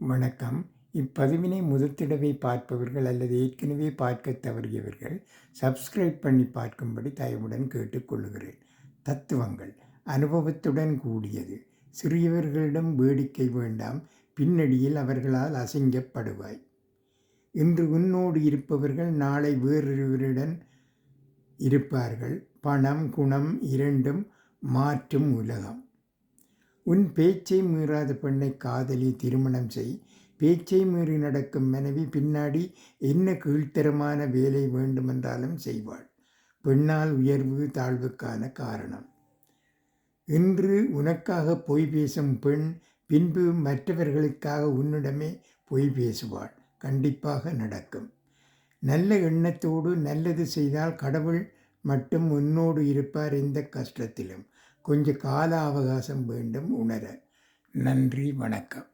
வணக்கம். இப்பதிவினை முதற்தடவை பார்ப்பவர்கள் அல்லது ஏற்கனவே பார்க்க தவறியவர்கள் சப்ஸ்கிரைப் பண்ணி பார்க்கும்படி தயவுடன் கேட்டுக்கொள்கிறேன். தத்துவங்கள் அனுபவத்துடன் கூடியது. சிறியவர்களிடம் வேடிக்கை வேண்டாம், பின்னடியில் அவர்களால் அசிங்கப்படுவாய். இன்று உன்னோடு இருப்பவர்கள் நாளை வேறொருவருடன் இருப்பார்கள். பணம் குணம் இரண்டும் மாற்றும் உலகம். உன் பேச்சை மீறாத பெண்ணை காதலி, திருமணம் செய். பேச்சை மீறி நடக்கும் மனைவி பின்னாடி என்ன கீழ்த்தரமான வேலை வேண்டுமென்றாலும் செய்வாள். பெண்ணால் உயர்வு தாழ்வுக்கான காரணம். இன்று உனக்காக பொய் பேசும் பெண் பின்பு மற்றவர்களுக்காக உன்னிடமே பொய் பேசுவாள். கண்டிப்பாக நடக்கும். நல்ல எண்ணத்தோடு நல்லது செய்தால் கடவுள் மட்டும் உன்னோடு இருப்பார். எந்த கஷ்டத்திலும் கொஞ்ச கால அவகாசம் வேண்டும் உணர. நன்றி, வணக்கம்.